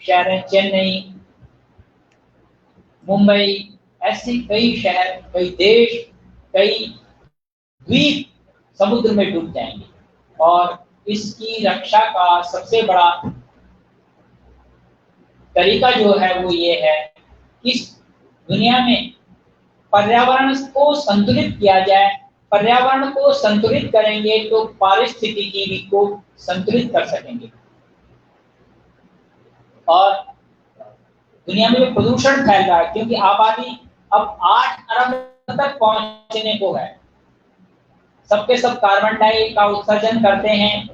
शहर हैं, चेन्नई, मुंबई, ऐसे कई शहर, कई देश, कई द्वीप समुद्र में डूब जाएंगे। और इसकी रक्षा का सबसे बड़ा तरीका जो है वो ये है कि इस दुनिया में पर्यावरण को संतुलित किया जाए। पर्यावरण को संतुलित करेंगे तो पारिस्थितिकी को संतुलित कर सकेंगे। और दुनिया में जो प्रदूषण फैल रहा है, क्योंकि आबादी अब 8 अरब तक पहुंचने को है, सबके सब कार्बन डाइऑक्साइड का उत्सर्जन करते हैं,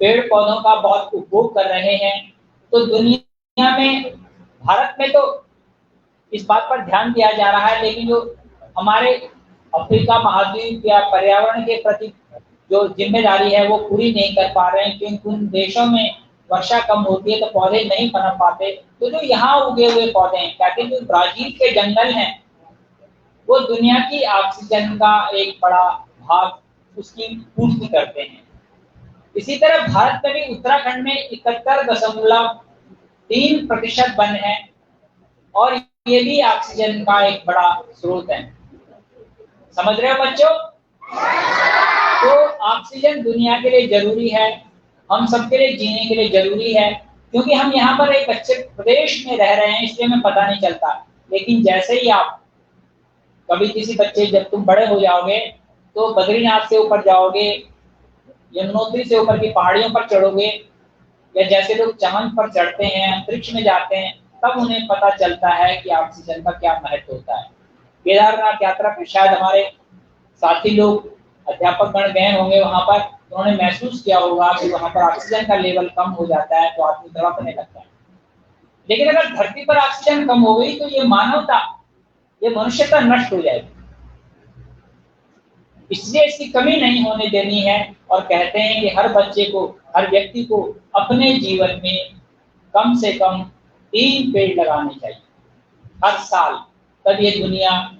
पेड़ पौधों का बहुत उपभोग कर रहे हैं। तो दुनिया में, भारत में तो इस बात पर ध्यान दिया जा रहा है, लेकिन जो हमारे अफ्रीका महाद्वीप या पर्यावरण के प्रति जो जिम्मेदारी है वो पूरी नहीं कर पा रहे हैं, क्योंकि उन देशों में वर्षा कम होती है तो पौधे नहीं पनप पाते। तो जो यहाँ उगे हुए पौधे हैं, कहते हैं जो ब्राजील के जंगल हैं, वो दुनिया की ऑक्सीजन का एक बड़ा भाग उसकी पूर्ति करते हैं। इसी तरह भारत में भी उत्तराखंड में 71.3% वन है और ये भी ऑक्सीजन का एक बड़ा स्रोत है। समझ रहे हो बच्चों? तो ऑक्सीजन दुनिया के लिए जरूरी है, हम सबके लिए जीने के लिए जरूरी है। क्योंकि हम यहाँ पर एक अच्छे प्रदेश में रह रहे हैं इसलिए हमें पता नहीं चलता, लेकिन जैसे ही आप कभी किसी बच्चे, जब तुम बड़े हो जाओगे तो बद्रीनाथ से ऊपर जाओगे, यमुनोत्री से ऊपर की पहाड़ियों पर चढ़ोगे, या जैसे लोग चांद पर चढ़ते हैं, अंतरिक्ष में जाते हैं, तब उन्हें पता चलता है कि ऑक्सीजन का क्या महत्व होता है। केदारनाथ यात्रा पे शायद हमारे साथी लोग, अध्यापक गण गए होंगे वहां पर, तो उन्होंने महसूस किया होगा कि वहां पर ऑक्सीजन का लेवल कम हो जाता है तो आदमी तड़पने लगता है। लेकिन अगर धरती पर ऑक्सीजन कम हो गई तो ये मानवता, ये मनुष्यता नष्ट हो जाएगी। इसलिए इसकी कमी नहीं होने देनी है। और कहते हैं कि हर बच्चे को, हर व्यक्ति को अपने जीवन में कम से कम 3 पेड़ लगाने चाहिए हर साल, तब ये दुनिया,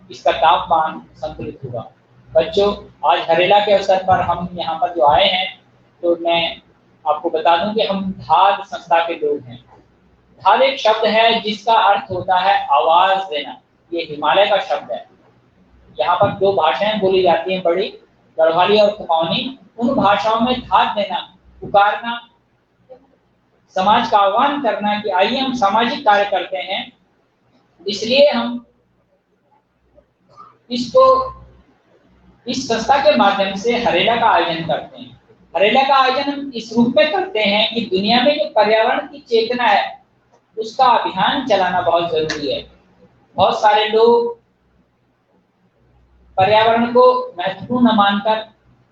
इसका तापमान संतुलित होगा। बच्चों, आज हरेला के अवसर पर हम यहाँ पर जो आए हैं, तो मैं आपको बता दूं कि हम धाद संस्था के लोग हैं। धाद एक शब्द है जिसका अर्थ होता है आवाज देना। ये हिमालय का शब्द है। यहाँ पर जो भाषाएं बोली जाती हैं, बड़ी गढ़वाली और कुमाऊनी, उन भाषाओं में धाद देना, पुकारना, समाज का आह्वान करना कि आइए हम सामाजिक कार्य करते हैं। इसलिए हम इसको, इस संस्था के माध्यम से हरेला का आयोजन करते हैं। हरेला का आयोजन हम इस रूप में करते हैं कि दुनिया में जो पर्यावरण की चेतना है उसका अभियान चलाना बहुत जरूरी है। बहुत सारे लोग पर्यावरण को महत्वपूर्ण मानकर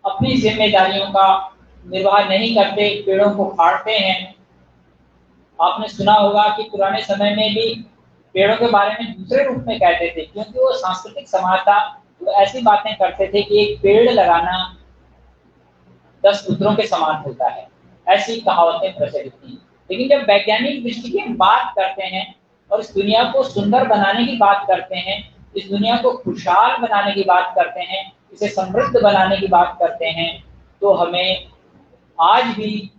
अपनी जिम्मेदारियों का निर्वाह नहीं करते, पेड़ों को काटते हैं। आपने सुना होगा कि पुराने समय में भी पेड़ों के बारे में दूसरे रूप में कहते थे, क्योंकि वो सांस्कृतिक समाज था, तो ऐसी बातें करते थे कि एक पेड़ लगाना 10 पुत्रों के समान होता है, ऐसी कहावतें प्रचलित थी। लेकिन जब वैज्ञानिक दृष्टि की बात करते हैं और इस दुनिया को सुंदर बनाने की बात करते हैं, इस दुनिया को खुशहाल बनाने की बात करते हैं, इसे समृद्ध बनाने की बात करते हैं, तो हमें आज भी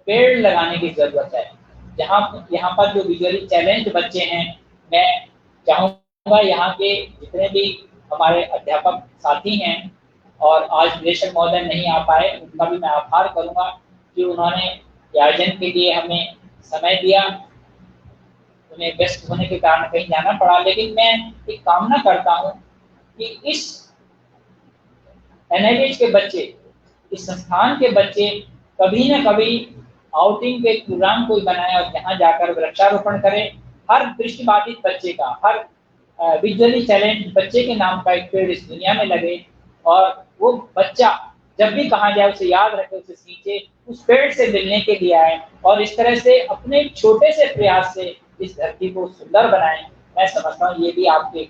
पेड़ लगाने की जरूरत है। यहाँ पर जो विजुअली चैलेंज बच्चे हैं, मैं चाहूँगा यहाँ के जितने भी हमारे अध्यापक साथी हैं, और आज निदेशक महोदय नहीं आ पाए, उनका भी मैं आभार करूँगा कि उन्होंने आयोजन के लिए हमें समय दिया। उन्हें व्यस्त होने के कारण कहीं जाना पड़ा, लेकिन मैं एक कामना करता हूँ कि इस NIH के बच्चे, इस संस्थान के बच्चे कभी न कभी आउटिंग के प्रोग्राम कोई बनाए और जहाँ जाकर वृक्षारोपण करें। हर दृष्टिबाधित बच्चे का, हर विजुअली चैलेंज बच्चे के नाम का एक पेड़ इस दुनिया में लगे, और वो बच्चा जब भी कहाँ जाए उसे याद रखे, उसे सींचे, उस पेड़ से मिलने के लिए आए, और इस तरह से अपने छोटे से प्रयास से इस धरती को सुंदर बनाएं। मैं समझता हूँ ये भी आपके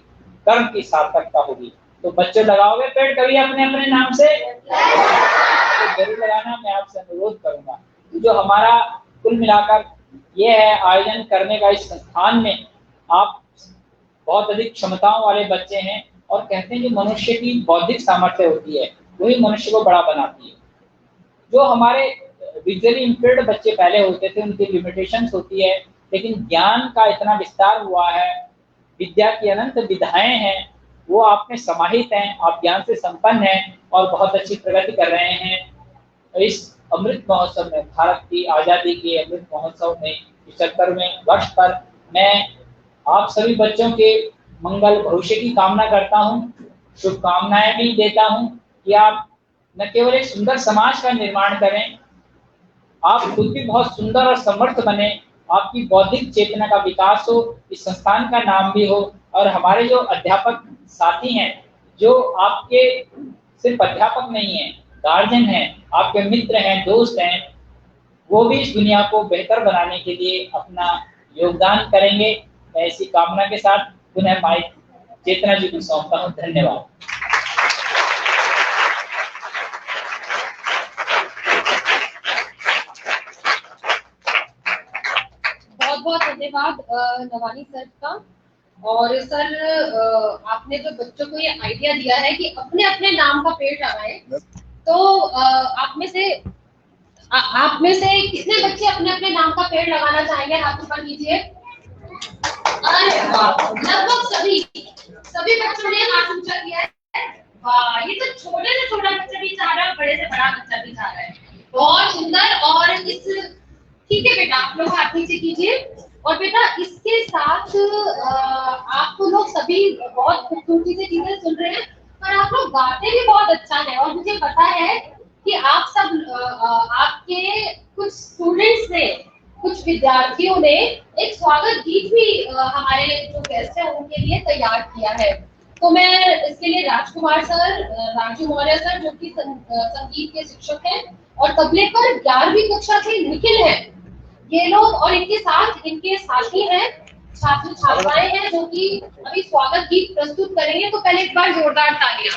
कर्म की सार्थकता होगी। तो बच्चों, लगाओगे पेड़ कभी अपने अपने नाम से? तो जरूर लगाना, मैं आपसे अनुरोध करूंगा। जो हमारा कुल मिलाकर ये है आयोजन करने का, इस संस्थान में आप बहुत अधिक क्षमताओं वाले बच्चे हैं, और कहते हैं कि मनुष्य की बौद्धिक सामर्थ्य होती है वही मनुष्य को बड़ा बनाती है। जो हमारे विजुअली इम्पेयर्ड बच्चे पहले होते थे, उनकी लिमिटेशंस होती है, लेकिन ज्ञान का इतना विस्तार हुआ है, विद्या की अनंत विधाएं हैं, वो आप में समाहित हैं, आप ज्ञान से संपन्न हैं और बहुत अच्छी प्रगति कर रहे हैं। इस अमृत महोत्सव में, भारत की आज़ादी के अमृत महोत्सव में, 75वें वर्ष पर मैं आप सभी बच्चों के मंगल भविष्य की कामना करता हूँ, शुभकामनाएं भी देता हूँ कि आप न केवल एक सुंदर समाज का निर्माण करें, आप खुद भी बहुत सुंदर और समर्थ बने, आपकी बौद्धिक चेतना का विकास हो, इस संस्थान का नाम भी हो, और हमारे जो अध्यापक साथी हैं, जो आपके सिर्फ अध्यापक नहीं हैं, गार्जियन हैं, आपके मित्र हैं, दोस्त हैं, वो भी इस दुनिया को बेहतर बनाने के लिए अपना योगदान करेंगे। मैं इसी कामना के साथ पुनः माइक चेतना जी को सौंपता हूँ। धन्यवाद। बहुत बहुत धन्यवाद नवानी सर का। और सर आपने जो बच्चों को ये आइडिया दिया है कि अपने अपने नाम का पेड़ लगाएं, तो आप में से कितने बच्चे अपने अपने नाम का पेड़ लगाना चाहेंगे? हाथ ऊपर कीजिए। अरे वाह, लगभग सभी बच्चों ने हाथ ऊंचा किया है। वाह, ये तो छोटे से छोटा बच्चा भी चाह रहा है, बड़े से बड़ा बच्चा भी चाह रहा है। बहुत सुंदर। और इस, ठीक है बेटा, आप लोग हाथ नीचे कीजिए। और बेटा इसके साथ आप लोग सभी बहुत खूबसूरती से चीजें सुन रहे हैं, पर आप लोग गाते भी बहुत अच्छा है। और मुझे पता है कि आप सब आपके कुछ स्टूडेंट्स ने, कुछ विद्यार्थियों ने एक स्वागत गीत भी हमारे जो गेस्ट हैं उनके लिए तैयार किया है। तो मैं इसके लिए राजकुमार सर, राजू मौर्य सर, जो कि संगीत के शिक्षक हैं, और तबले पर 11वीं कक्षा के निखिल हैं, ये लोग, और इनके साथ इनके साथी हैं, छात्र छात्राएं हैं, जो कि अभी स्वागत गीत प्रस्तुत करेंगे। तो पहले एक बार जोरदार तालियां।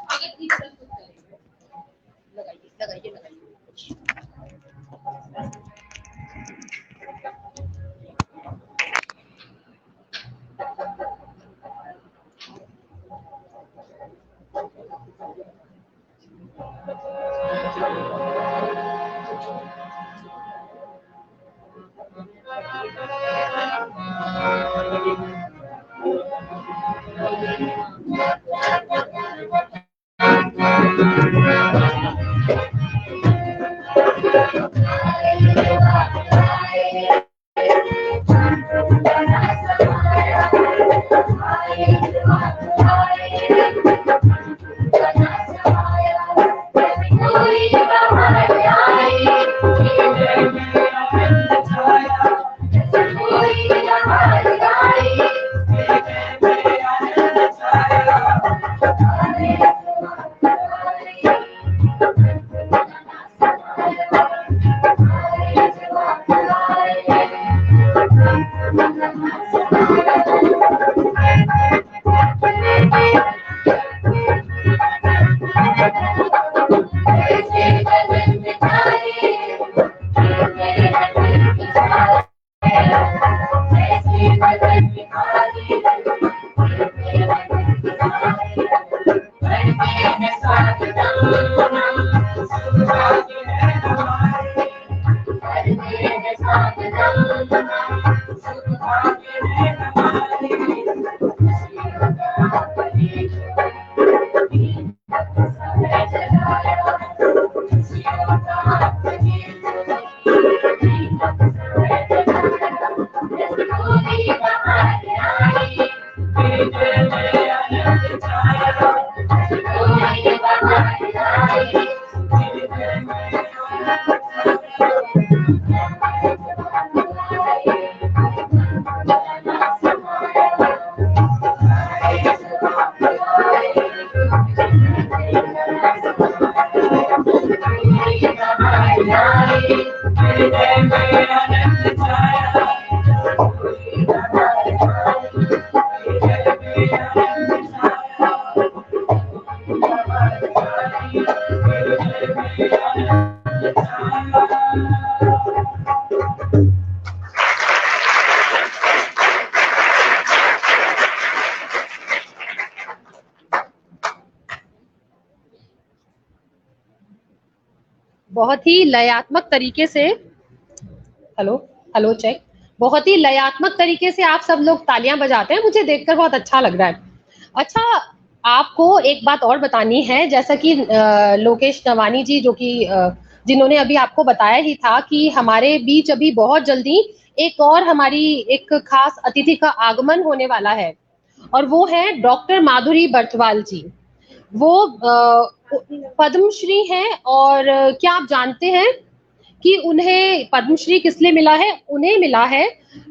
स्वागत गीत प्रस्तुत करेंगे। लगाइए। बहुत ही लयात्मक तरीके से, हेलो हेलो चेक, बहुत ही लयात्मक तरीके से आप सब लोग तालियां बजाते हैं, मुझे देखकर बहुत अच्छा लग रहा है। अच्छा, आपको एक बात और बतानी है, जैसा कि लोकेश नवानी जी जो कि जिन्होंने अभी आपको बताया ही था कि हमारे बीच अभी बहुत जल्दी एक और हमारी एक खास अतिथि का आगमन होने वाला है, और वो है डॉक्टर माधुरी बर्थवाल जी। वो पद्मश्री हैं, और क्या आप जानते हैं कि उन्हें पद्मश्री किस लिए मिला है? उन्हें मिला है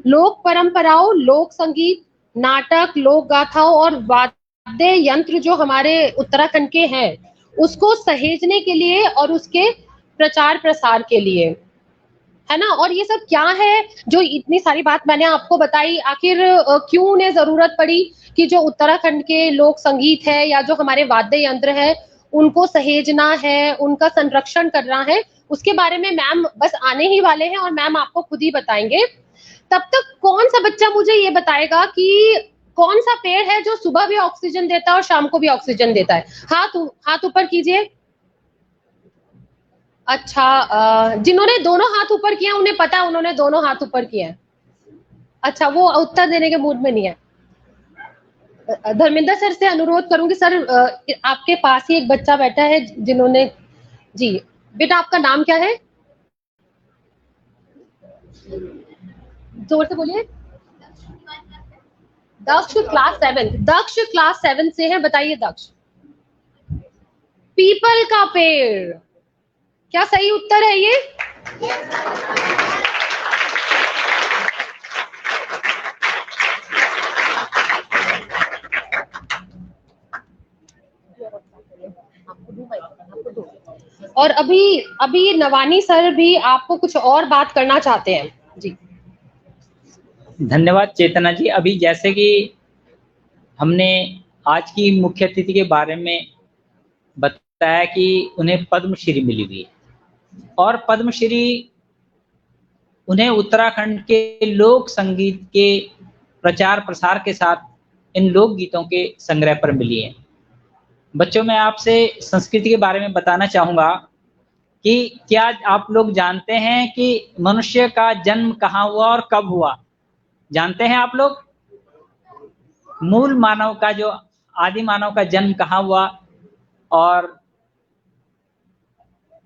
लोक परंपराओं, लोक संगीत, नाटक, लोक गाथाओं और वाद्य यंत्र जो हमारे उत्तराखंड के हैं उसको सहेजने के लिए और उसके प्रचार प्रसार के लिए, है ना। और ये सब क्या है जो इतनी सारी बात मैंने आपको बताई, आखिर क्यों उन्हें जरूरत पड़ी कि जो उत्तराखंड के लोक संगीत है या जो हमारे वाद्य यंत्र है उनको सहेजना है, उनका संरक्षण करना है, उसके बारे में मैम बस आने ही वाले हैं और मैम आपको खुद ही बताएंगे। तब तक कौन सा बच्चा मुझे ये बताएगा कि कौन सा पेड़ है जो सुबह भी ऑक्सीजन देता है और शाम को भी ऑक्सीजन देता है? हाथ ऊपर कीजिए। अच्छा, जिन्होंने दोनों हाथ ऊपर किए उन्हें पता है, उन्होंने दोनों हाथ ऊपर किए हैं। अच्छा, वो उत्तर देने के मूड में नहीं है। धर्मेंद्र सर से अनुरोध करूंगी, सर आपके पास ही एक बच्चा बैठा है जिन्होंने, जी बेटा आपका नाम क्या है? जोर से बोलिए। दक्ष क्लास 7, दक्ष क्लास 7 से है, बताइए दक्ष। पीपल का पेड़, क्या सही उत्तर है ये? और अभी नवानी सर भी आपको कुछ और बात करना चाहते हैं जी। धन्यवाद चेतना जी। अभी जैसे कि हमने आज की मुख्य अतिथि के बारे में बताया कि उन्हें पद्मश्री मिली हुई है, और पद्मश्री उन्हें उत्तराखंड के लोक संगीत के प्रचार प्रसार के साथ इन लोक गीतों के संग्रह पर मिली है। बच्चों, मैं आपसे संस्कृति के बारे में बताना चाहूंगा कि क्या आप लोग जानते हैं कि मनुष्य का जन्म कहाँ हुआ और कब हुआ? जानते हैं आप लोग? मूल मानव का, जो आदि मानव का जन्म कहाँ हुआ और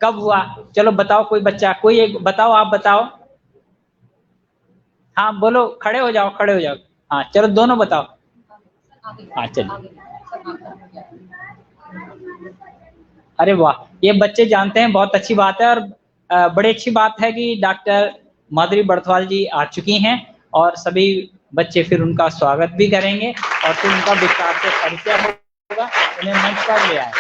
कब हुआ? चलो बताओ, कोई बच्चा, कोई एक बताओ, आप बताओ। हाँ बोलो, खड़े हो जाओ, खड़े हो जाओ। हाँ चलो, दोनों बताओ। हाँ चलिए। अरे वाह, ये बच्चे जानते हैं, बहुत अच्छी बात है। और बड़ी अच्छी बात है कि डॉक्टर माधुरी बर्थवाल जी आ चुकी हैं, और सभी बच्चे फिर उनका स्वागत भी करेंगे और फिर उनका विस्तार से परिचय होगा। उन्हें मंच पर ले आए।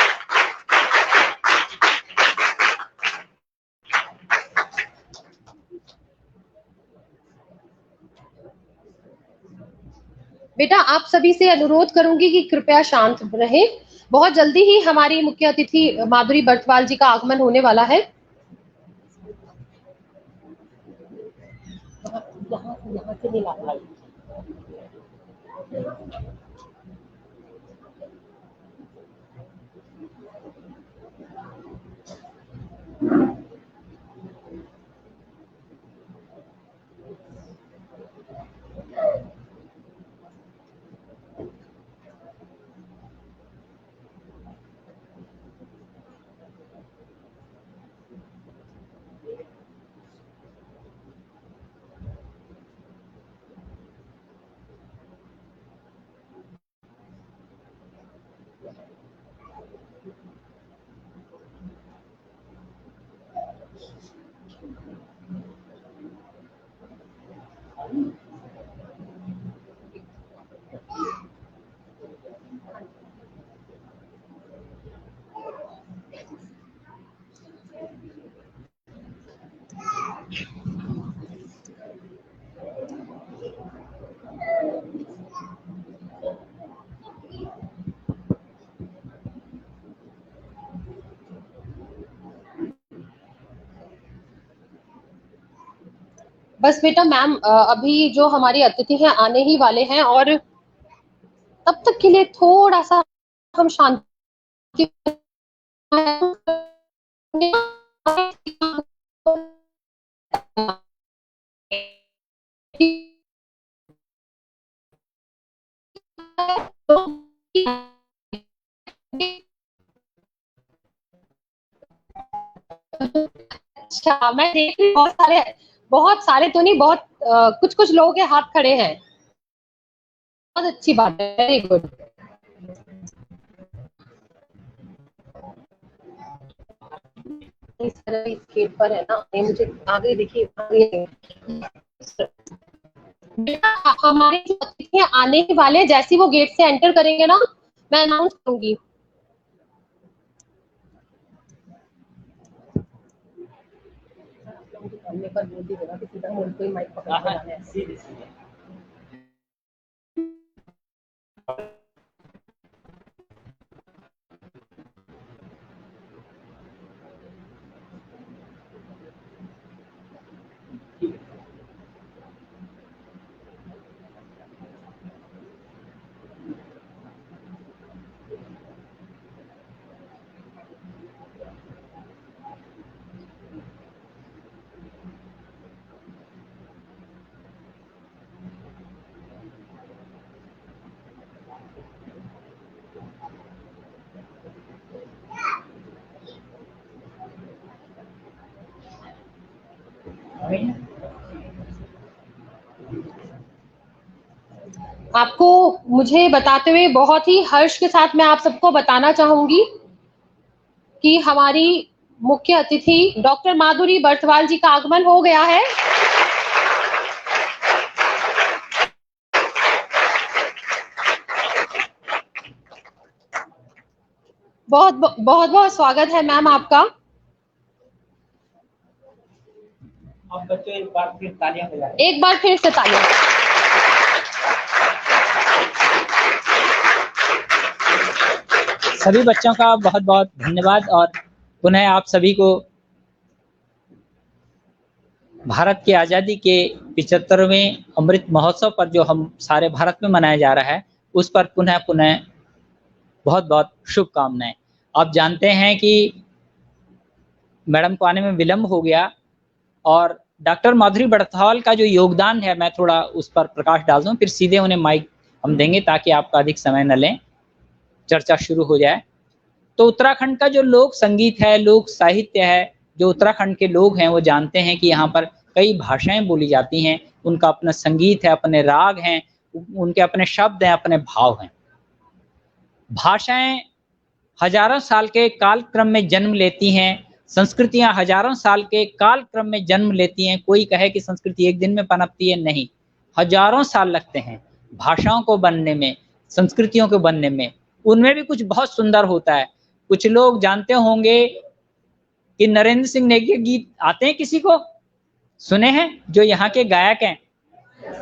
बेटा आप सभी से अनुरोध करूंगी कि कृपया शांत रहें। बहुत जल्दी ही हमारी मुख्य अतिथि माधुरी बर्थवाल जी का आगमन होने वाला है। यहाँ से नहीं ला भाई। बस बेटा मैम अभी जो हमारे अतिथि हैं आने ही वाले हैं, और तब तक के लिए थोड़ा सा हम शांति अच्छा, मैं देख रही हूँ बहुत सारे तो नहीं, बहुत कुछ कुछ लोगों के हाथ खड़े हैं। बहुत अच्छी बात है, वेरी गुड। इस तरह इस गेट पर है ना, ये मुझे आगे देखिए, आगे बेटा हमारे जो अतिथि आने वाले, जैसे वो गेट से एंटर करेंगे ना, मैं अनाउंस करूंगी। पर बोल दीजिएगा कि सीधा मुझ कोई माइक पकड़ के लाना है। सीधे सीधे। आपको मुझे बताते हुए बहुत ही हर्ष के साथ मैं आप सबको बताना चाहूंगी कि हमारी मुख्य अतिथि डॉक्टर माधुरी बर्थवाल जी का आगमन हो गया है। बहुत बहुत बहुत स्वागत है मैम आपका। अब बच्चों एक बार फिर तालियां बजाएं। एक बार फिर से तालियां। सभी बच्चों का बहुत बहुत धन्यवाद और पुनः आप सभी को भारत की आज़ादी के 75वें अमृत महोत्सव पर जो हम सारे भारत में मनाया जा रहा है, उस पर पुनः बहुत बहुत शुभकामनाएं। आप जानते हैं कि मैडम को आने में विलम्ब हो गया और डॉक्टर माधुरी बड़थावल का जो योगदान है, मैं थोड़ा उस पर प्रकाश डाल दूं, फिर सीधे उन्हें माइक हम देंगे ताकि आपका अधिक समय न लें, चर्चा शुरू हो जाए। तो उत्तराखंड का जो लोक संगीत है, लोक साहित्य है, जो उत्तराखंड के लोग हैं वो जानते हैं कि यहाँ पर कई भाषाएं बोली जाती हैं, उनका अपना संगीत है, अपने राग हैं, उनके अपने शब्द हैं, अपने भाव हैं। भाषाएं हजारों साल के कालक्रम में जन्म लेती हैं, संस्कृतियां हजारों साल के कालक्रम में जन्म लेती हैं। कोई कहे कि संस्कृति एक दिन में पनपती है, नहीं, हजारों साल लगते हैं भाषाओं को बनने में, संस्कृतियों को बनने में। उनमें भी कुछ बहुत सुंदर होता है। कुछ लोग जानते होंगे कि नरेंद्र सिंह नेगी के गीत आते हैं, किसी को सुने हैं, जो यहाँ के गायक हैं।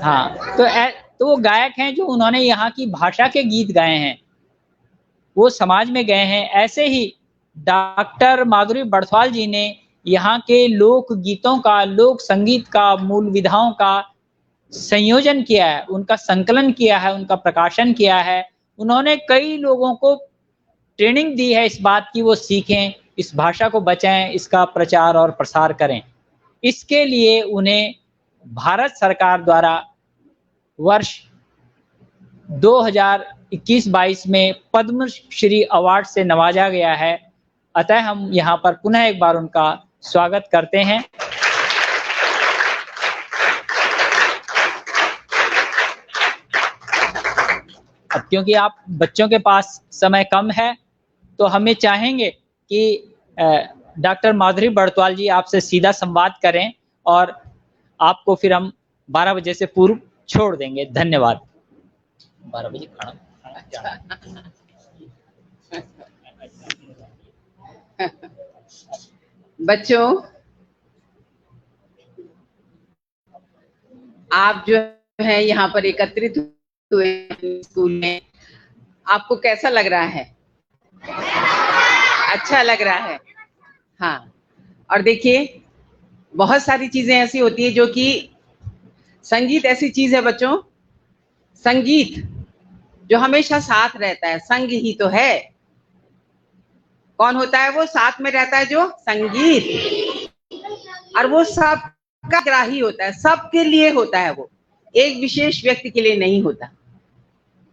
हाँ, तो वो गायक हैं जो उन्होंने यहाँ की भाषा के गीत गाए हैं, वो समाज में गए हैं। ऐसे ही डॉक्टर माधुरी बड़थवाल जी ने यहाँ के लोक गीतों का, लोक संगीत का, मूल विधाओं का संयोजन किया है, उनका संकलन किया है, उनका प्रकाशन किया है। उन्होंने कई लोगों को ट्रेनिंग दी है इस बात की वो सीखें, इस भाषा को बचाएं, इसका प्रचार और प्रसार करें। इसके लिए उन्हें भारत सरकार द्वारा वर्ष 2021-22 में पद्मश्री अवार्ड से नवाजा गया है। अतः हम यहाँ पर पुनः एक बार उनका स्वागत करते हैं। अब क्योंकि आप बच्चों के पास समय कम है, तो हमें चाहेंगे कि डॉक्टर माधुरी बड़थवाल जी आपसे सीधा संवाद करें और आपको फिर हम 12 बजे से पूर्व छोड़ देंगे। धन्यवाद। 12 बजे खाना बच्चों, आप जो है यहाँ पर एकत्रित हुए स्कूल में, आपको कैसा लग रहा है? अच्छा लग रहा है। हाँ, और देखिए बहुत सारी चीजें ऐसी होती है जो कि संगीत ऐसी चीज है बच्चों, संगीत जो हमेशा साथ रहता है, संग ही तो है। कौन होता है वो साथ में रहता है? जो संगीत। और वो सबका ग्राही होता है, सबके लिए होता है, वो एक विशेष व्यक्ति के लिए नहीं होता।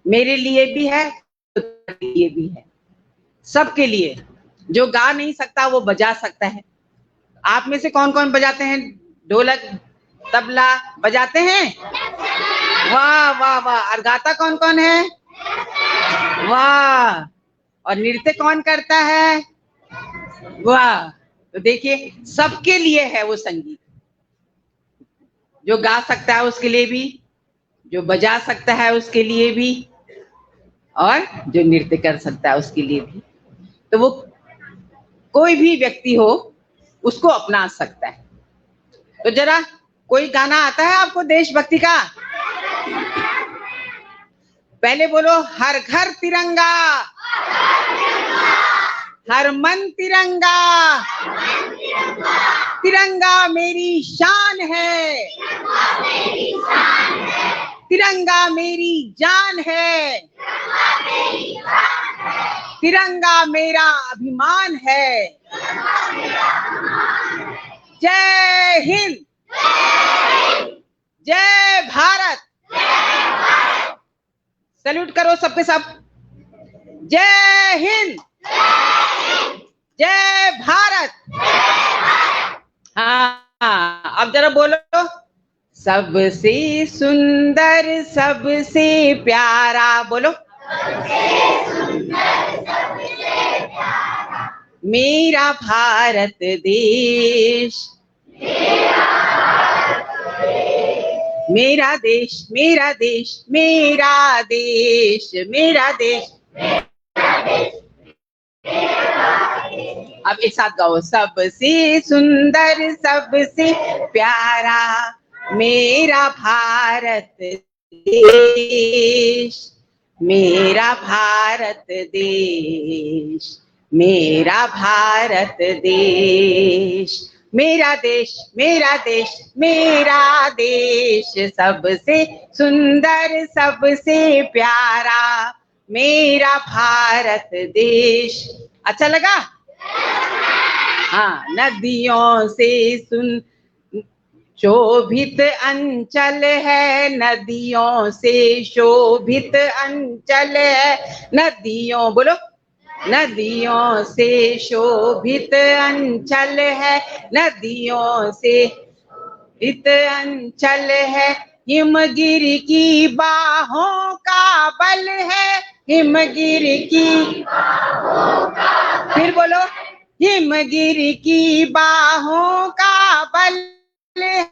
मेरे लिए भी है, लिए भी है। सबके लिए। जो गा नहीं सकता वो बजा सकता है। आप में से कौन कौन बजाते हैं? ढोलक तबला बजाते हैं? वाह वाह वाह। और गाता कौन कौन है? वाह। और नृत्य कौन करता है? वाह। तो देखिए सबके लिए है वो संगीत। जो गा सकता है उसके लिए भी, जो बजा सकता है उसके लिए भी, और जो नृत्य कर सकता है उसके लिए भी। तो वो कोई भी व्यक्ति हो उसको अपना सकता है। तो जरा कोई गाना आता है आपको देशभक्ति का? पहले बोलो, हर घर तिरंगा, हर मन तिरंगा, तिरंगा मेरी शान है, तिरंगा मेरी जान है, तिरंगा मेरा अभिमान है। जय हिंद, जय भारत। सैल्यूट करो सबके सब। जय हिंद, जय भारत। हाँ, अब जरा बोलो, सबसे सुंदर सबसे प्यारा। बोलो, मेरा भारत देश, मेरा देश, मेरा देश, मेरा देश, मेरा देश। अब एक साथ गाओ, सबसे सुंदर सबसे प्यारा मेरा भारत देश, मेरा भारत देश, मेरा भारत देश, मेरा देश, मेरा देश, मेरा देश, सबसे सुंदर सबसे प्यारा मेरा भारत देश। अच्छा लगा? हाँ, नदियों से सुन शोभित अंचल है, नदियों से शोभित अंचल है, नदियों, बोलो, नदियों से शोभित अंचल है, नदियों से शोभित अंचल है, हिमगिर की बाहों का बल है, हिमगिर की, फिर बोलो, हिमगिर की बाहों का बल है,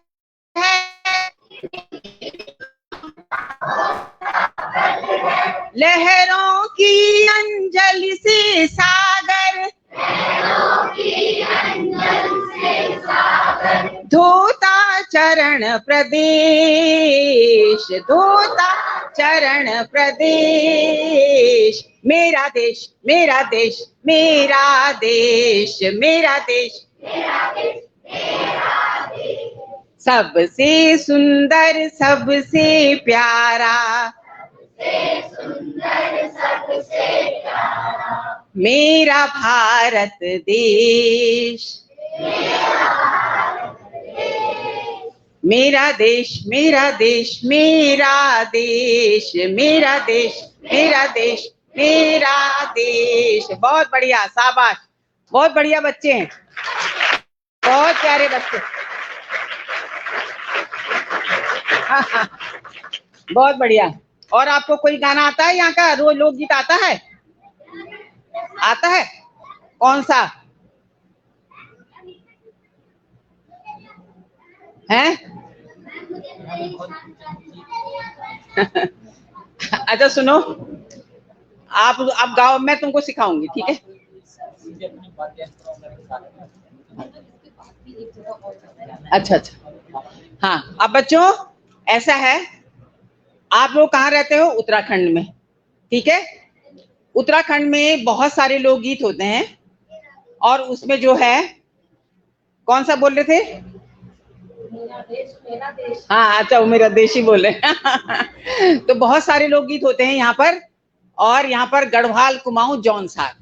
लहरों की अंजलि से सागर, धोता चरण प्रदेश, धोता चरण प्रदेश, मेरा देश, मेरा देश, मेरा देश, मेरा देश, सबसे सुंदर सबसे प्यारा, मेरा भारत देश, मेरा देश, मेरा देश, मेरा देश, मेरा देश, मेरा देश, मेरा देश। बहुत बढ़िया, शाबाश, बहुत बढ़िया बच्चे हैं, बहुत प्यारे बच्चे। बहुत बढ़िया। और आपको कोई गाना आता है यहाँ का? रोज लोकगीत आता है? आता है? कौन सा है? अच्छा सुनो, आप गाओ, मैं तुमको सिखाऊंगी, ठीक है? अच्छा अच्छा, हाँ। अब बच्चों ऐसा है, आप लोग कहाँ रहते हो? उत्तराखंड में, ठीक है? उत्तराखंड में बहुत सारे लोकगीत होते हैं, और उसमें जो है, कौन सा बोल रहे थे? मेरा देश, मेरा देश। हाँ अच्छा, वो मेरा देश ही बोले। तो बहुत सारे लोकगीत होते हैं यहाँ पर, और यहाँ पर गढ़वाल, कुमाऊं, जौनसार,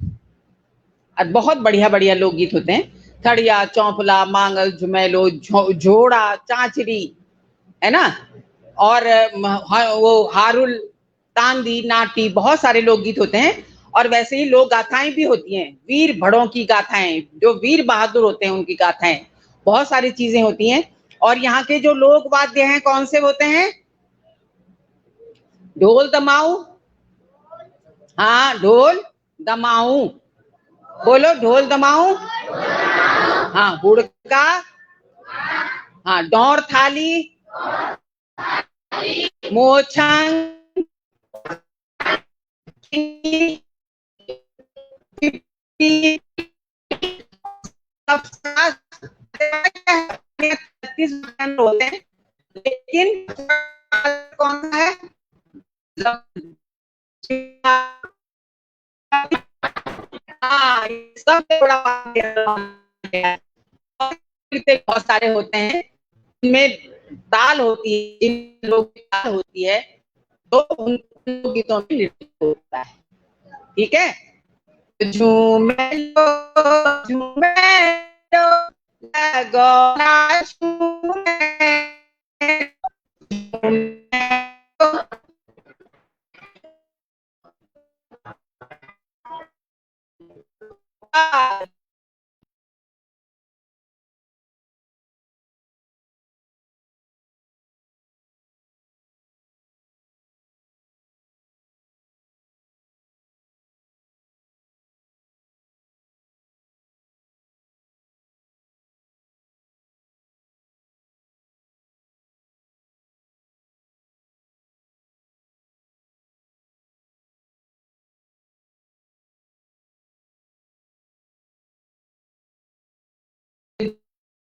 और बहुत बढ़िया बढ़िया लोकगीत होते हैं। खड़िया, चौपला, मांगल, झुमेलो, झोड़ा, चांचरी, है ना, और वो हारुल, तांदी, नाटी, बहुत सारे लोकगीत होते हैं। और वैसे ही लोक गाथाएं भी होती हैं, वीर भड़ों की गाथाएं, जो वीर बहादुर होते हैं उनकी गाथाएं, बहुत सारी चीजें होती हैं। और यहाँ के जो लोक वाद्य हैं कौन से होते हैं? ढोल दमाऊ, हाँ ढोल दमाऊ, बोलो ढोल दमाऊ, हाँ हुड़का, हाँ डौर थाली, मोछंग, होते हैं, लेकिन कौन सा है? हाँ सब बड़ा बहुत सारे होते हैं, इनमें ताल होती है, जिन लोग की ताल होती है तो उन गीतों में नृत्य होता है। ठीक है, झूमे लो झूमे लो लगोला झूमे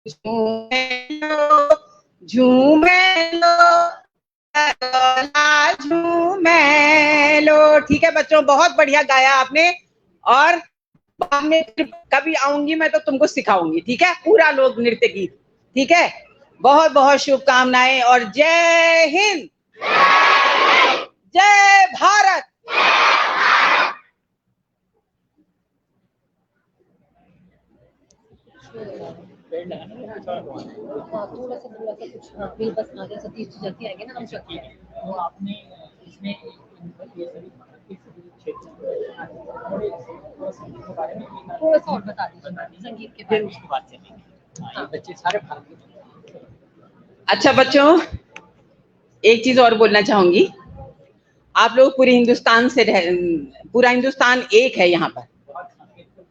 झूमे लो झूमे लो। ठीक है बच्चों, बहुत बढ़िया गाया आपने, और बाद में कभी आऊंगी मैं तो तुमको सिखाऊंगी। ठीक है, पूरा लोक नृत्य गीत। ठीक है, बहुत बहुत शुभकामनाएं और जय हिंद, जय भारत। थोड़ा सा कुछ, हाँ फिर बस आगे सतीश जी जल्दी आएंगे ना, हम चलेंगे। वो आपने इसमें ये सभी संगीत के बारे में थोड़ा सा और बता दीजिए संगीत के बारे फिर में। उसके बाद चलेंगे। हाँ, ये बच्चे सारे भारत। अच्छा बच्चों, एक चीज और बोलना चाहूंगी, आप लोग पूरे हिंदुस्तान से पूरा हिंदुस्तान एक है यहाँ पर,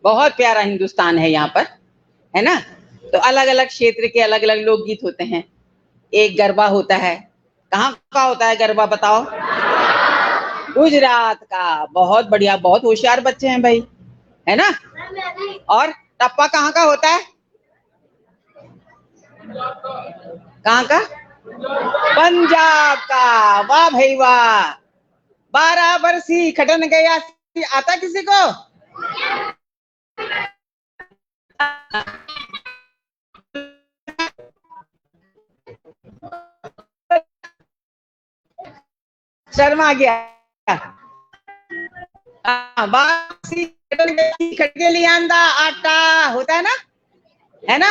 बहुत प्यारा हिंदुस्तान है यहाँ पर, है ना। तो अलग अलग क्षेत्र के अलग अलग लोकगीत होते हैं। एक गरबा होता है, कहाँ का होता है गरबा बताओ? गुजरात का। बहुत बढ़िया, बहुत होशियार बच्चे हैं भाई, है ना। और टप्पा कहाँ का होता है? कहाँ का? पंजाब का। वाह भाई वाह, 12 बरसी खटन गया। आता किसी को? शर्मा गया। खटके लिए आंदा आटा होता है ना, है ना।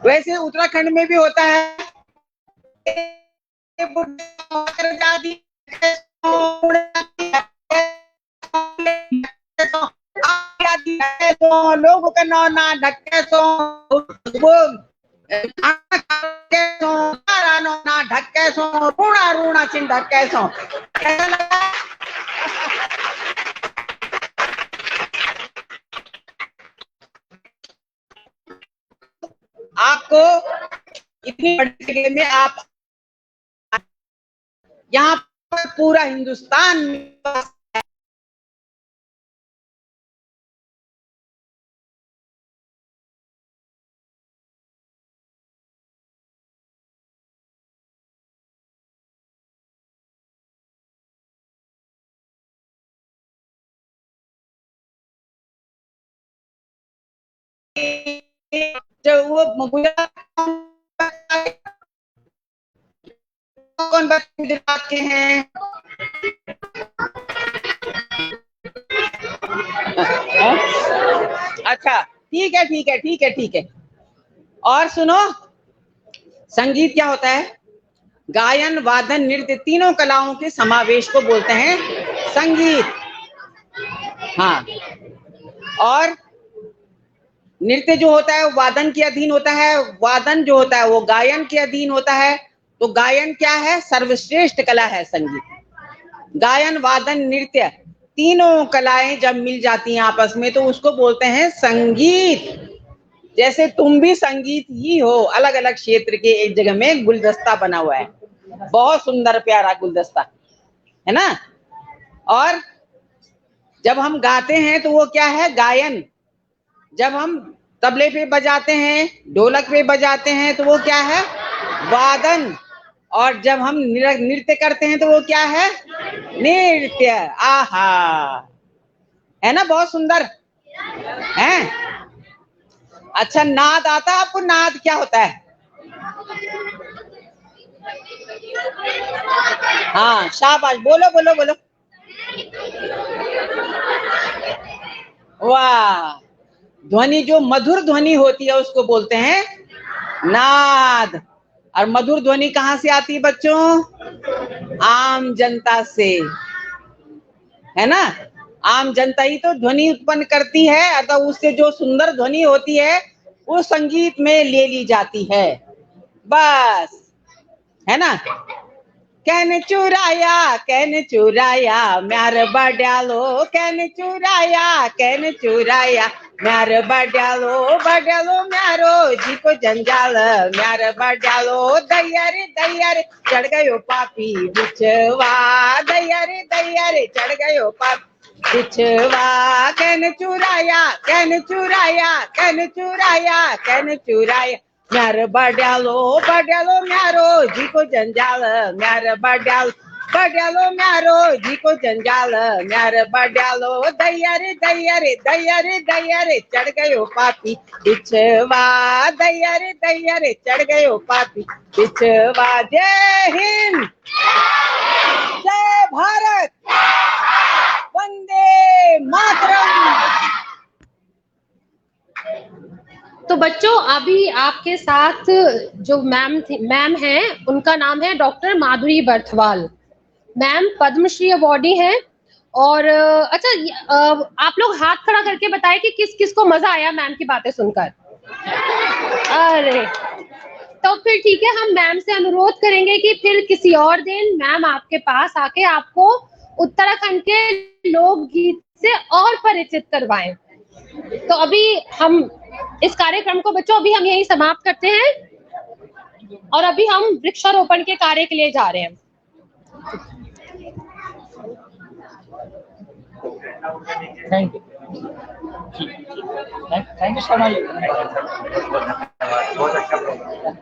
वैसे उत्तराखंड में भी होता है। लोग का ना ढक्के सो वो ना ढक्के सो रूणा रूणा चिन ढक्के सो। कैसा लगा? आपको इतनी बड़ी जगह में आप यहाँ पर पूरा हिंदुस्तान जो वो कौन बच्चे गुजरात के हैं? अच्छा ठीक है ठीक है ठीक है ठीक है। और सुनो, संगीत क्या होता है? गायन वादन नृत्य तीनों कलाओं के समावेश को बोलते हैं संगीत। हाँ, और नृत्य जो होता है वो वादन के अधीन होता है, वादन जो होता है वो गायन के अधीन होता है। तो गायन क्या है? सर्वश्रेष्ठ कला है संगीत। गायन, वादन, नृत्य, तीनों कलाएं जब मिल जाती हैं आपस में तो उसको बोलते हैं संगीत। जैसे तुम भी संगीत ही हो, अलग अलग क्षेत्र के एक जगह में गुलदस्ता बना हुआ है, बहुत सुंदर प्यारा गुलदस्ता है ना। और जब हम गाते हैं तो वो क्या है? गायन। जब हम तबले पे बजाते हैं, ढोलक पे बजाते हैं तो वो क्या है? वादन। और जब हम नृत्य करते हैं तो वो क्या है? नृत्य। आहा, है ना, बहुत सुंदर है। अच्छा, नाद आता है आपको? नाद क्या होता है? हाँ, शाबाश, बोलो बोलो बोलो। वाह, ध्वनि, जो मधुर ध्वनि होती है उसको बोलते हैं नाद। और मधुर ध्वनि कहाँ से आती है बच्चों? आम जनता से, है ना। आम जनता ही तो ध्वनि उत्पन्न करती है, अतः उससे जो सुंदर ध्वनि होती है वो संगीत में ले ली जाती है, बस, है ना। कहने चुराया म्यार बड्यालो, कहने चुराया म्यार बड्यालो म्यारो जी को जंजाल, म्यार बड्यालो दैया रे चढ़ गयो पापी बिछवा, दैया रे चढ़ गयो पापी बिछवा। कहने चुराया म्यार बड्यालो म्यारो जी को जंजाल, म्यार बड्यालो म्यारो जी को जंजाल, म्यार बड्यालो दैया रे चढ़ गयो पापी बिछवा, दैया रे चढ़ गयो पापी बिछवा। जय हिंद, जय भारत, वंदे मातरम। तो बच्चों, अभी आपके साथ जो मैम हैं, उनका नाम है डॉक्टर माधुरी बर्थवाल। मैम पद्मश्री अवॉर्डी हैं। और अच्छा, आप लोग हाथ खड़ा करके बताएं कि किस किस को मजा आया मैम की बातें सुनकर। अरे, तो फिर ठीक है, हम मैम से अनुरोध करेंगे कि फिर किसी और दिन मैम आपके पास आके आपको उत्तराखंड के लोकगीत से और परिचित करवाएं। तो अभी हम इस कार्यक्रम को बच्चों अभी हम यही समाप्त करते हैं और अभी हम वृक्षारोपण के कार्य के लिए जा रहे हैं। Thank you, thank you Sharma ji. बहुत अच्छा प्रोग्राम।